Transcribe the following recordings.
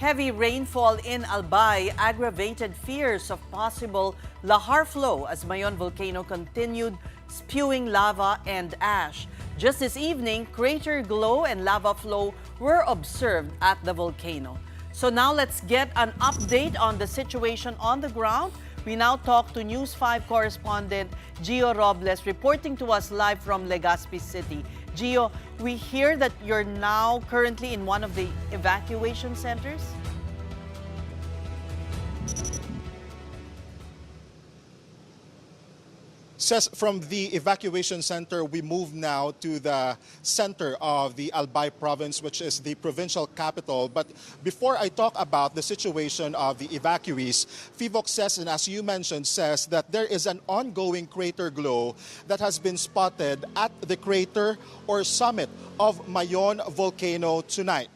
Heavy rainfall in Albay aggravated fears of possible lahar flow as Mayon volcano continued spewing lava and ash. Just this evening, crater glow and lava flow were observed at the volcano. So now let's get an update on the situation on the ground. We now talk to News 5 correspondent Gio Robles reporting to us live from Legazpi City. Gio, we hear that you're now currently in one of the evacuation centers? Says from the evacuation center, we move now to the center of the Albay province, which is the provincial capital. But before I talk about the situation of the evacuees, FIVOX says, and as you mentioned, says that there is an ongoing crater glow that has been spotted at the crater or summit of Mayon volcano tonight.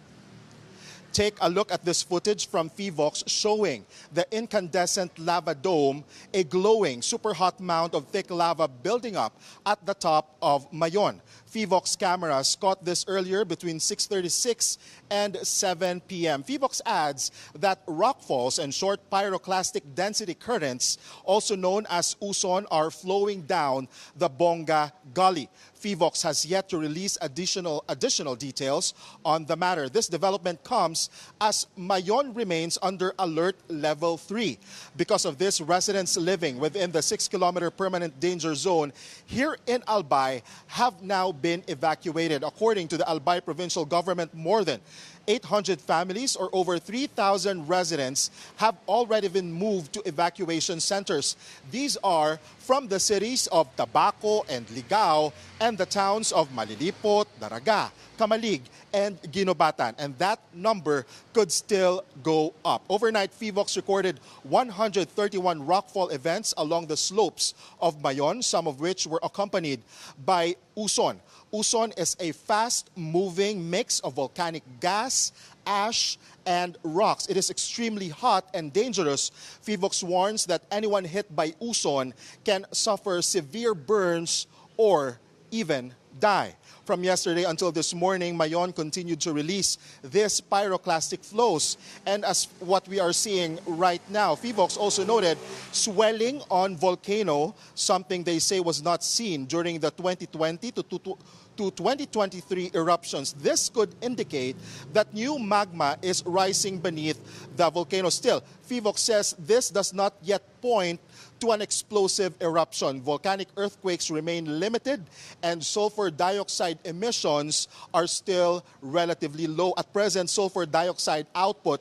Take a look at this footage from FIVOX showing the incandescent lava dome, a glowing super hot mound of thick lava building up at the top of Mayon. FIVOX cameras caught this earlier between 6:36 and 7 p.m. FIVOX adds that rockfalls and short pyroclastic density currents, also known as uson, are flowing down the Bonga Gully. FIVOX has yet to release additional details on the matter. This development comes as Mayon remains under alert level 3. Because of this, residents living within the 6-kilometer permanent danger zone here in Albay have now been evacuated. According to the Albay provincial government, more than 800 families or over 3,000 residents have already been moved to evacuation centers. These are from the cities of Tabaco and Ligao and the towns of Malilipot, Daraga, Camalig, and Ginobatan. And that number could still go up. Overnight, FIVOX recorded 131 rockfall events along the slopes of Mayon, some of which were accompanied by uson. Uson is a fast-moving mix of volcanic gas, ash, and rocks. It is extremely hot and dangerous. FIVOX warns that anyone hit by uson can suffer severe burns or even die. From yesterday until this morning, Mayon continued to release these pyroclastic flows. And as what we are seeing right now, FIVOX also noted swelling on volcano, something they say was not seen during the 2020 to 2023 eruptions. This could indicate that new magma is rising beneath the volcano. Still, FIVOX says this does not yet point to an explosive eruption. Volcanic earthquakes remain limited and sulfur dioxide emissions are still relatively low. At present, sulfur dioxide output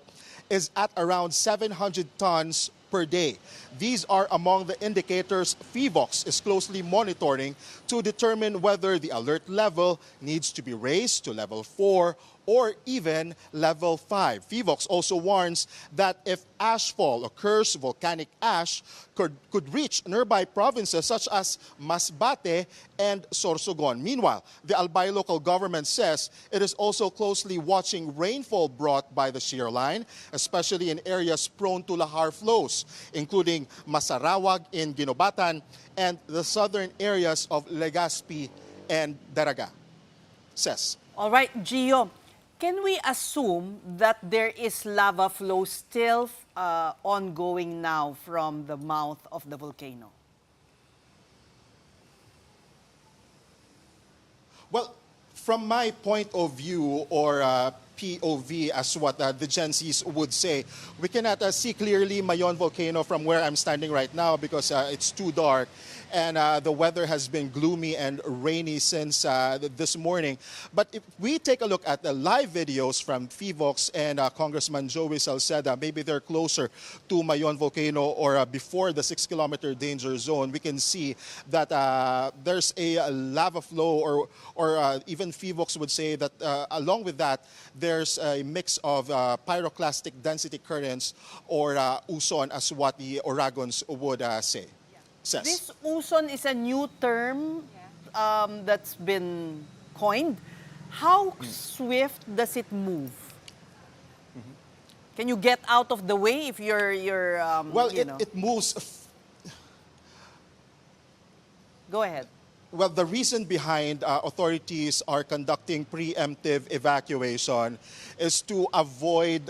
is at around 700 tons per day. These are among the indicators FIVOX is closely monitoring to determine whether the alert level needs to be raised to level 4 or even level 5. FIVOX also warns that if ashfall occurs, volcanic ash could reach nearby provinces such as Masbate and Sorsogon. Meanwhile, the Albay local government says it is also closely watching rainfall brought by the shear line, especially in areas prone to lahar flows, including Masarawag in Ginobatan and the southern areas of Legazpi and Daraga. Says. All right, Gio. Can we assume that there is lava flow still ongoing now from the mouth of the volcano? Well, from my point of view or POV, as what the Gen Zs would say, we cannot see clearly Mayon volcano from where I'm standing right now because it's too dark. And the weather has been gloomy and rainy since this morning. But if we take a look at the live videos from FIVOX and Congressman Joey Salceda, maybe they're closer to Mayon volcano or before the 6-kilometer danger zone, we can see that there's a lava flow or even FIVOX would say that along with that, there's a mix of pyroclastic density currents or uson as what the Oragons would say. Says. This uson is a new term that's been coined. How swift does it move? Can you get out of the way if well, it moves. Go ahead. Well, the reason behind authorities are conducting preemptive evacuation is to avoid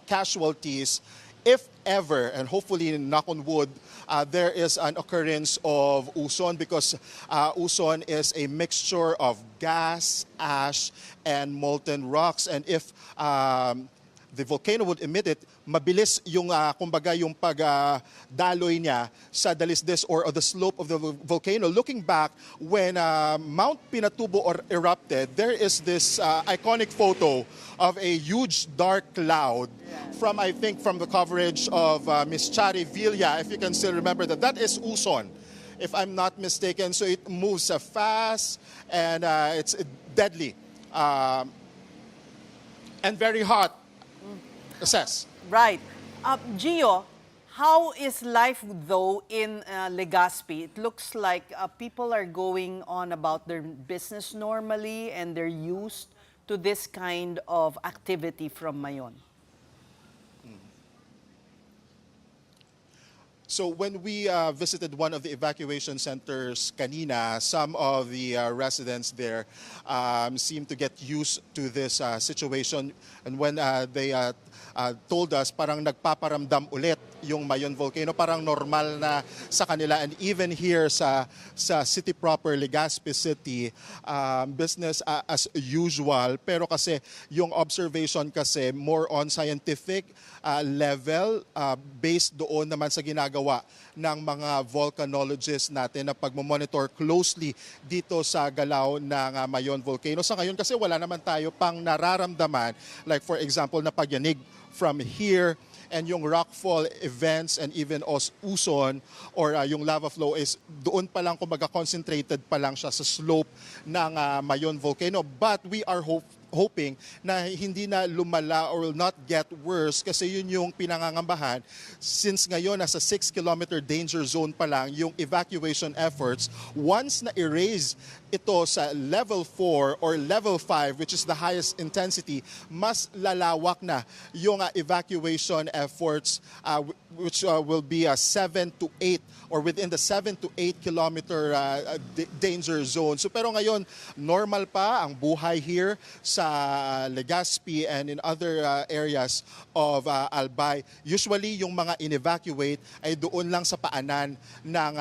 casualties if ever, and hopefully, knock on wood, there is an occurrence of uson, because uson is a mixture of gas, ash, and molten rocks. And if the volcano would emit it, mabilis yung kumbaga yung pagdaloy niya sa dalisdis or the slope of the volcano. Looking back, when Mount Pinatubo erupted, there is this iconic photo of a huge dark cloud from, I think, from the coverage of Miss Chari Villa, if you can still remember that. That is Uson, if I'm not mistaken. So it moves fast and it's deadly and very hot. Assess. Right. Gio, how is life though in Legazpi? It looks like people are going on about their business normally and they're used to this kind of activity from Mayon. So when we visited one of the evacuation centers kanina, some of the residents there seemed to get used to this situation. And when they told us, parang nagpaparamdam ulit yung Mayon volcano, parang normal na sa kanila. And even here sa city proper, Legazpi City, business as usual. Pero kasi yung observation kasi more on scientific level, based doon naman sa ginagawa ng mga volcanologists natin na pagmamonitor closely dito sa galaw ng Mayon volcano. Sa ngayon kasi wala naman tayo pang nararamdaman, like for example na pagyanig from here, and yung rockfall events and even uson or yung lava flow is doon pa lang, kumbaga concentrated pa lang siya sa slope ng Mayon volcano. But we are hoping na hindi na lumala or will not get worse, kasi yun yung pinangangambahan since ngayon nasa 6-kilometer danger zone pa lang yung evacuation efforts. Once na erase ito sa level 4 or level 5, which is the highest intensity, mas lalawak na yung evacuation efforts, which will be 7 to 8 or within the 7 to 8 kilometer danger zone. So pero ngayon normal pa ang buhay here sa Legazpi and in other areas of Albay. Usually yung mga in-evacuate ay doon lang sa paanan ng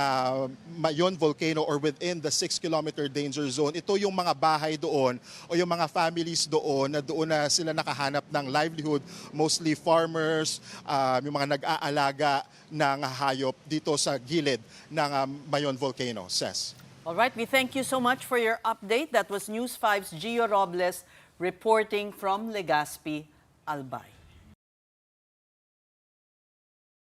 Mayon volcano or within the 6-kilometer danger zone. Ito yung mga bahay doon o yung mga families doon na sila nakahanap ng livelihood, mostly farmers, yung mga nag-aalaga ng hayop dito sa gilid ng Mayon volcano. Ses. All right, we thank you so much for your update. That was News 5's Gio Robles reporting from Legazpi, Albay.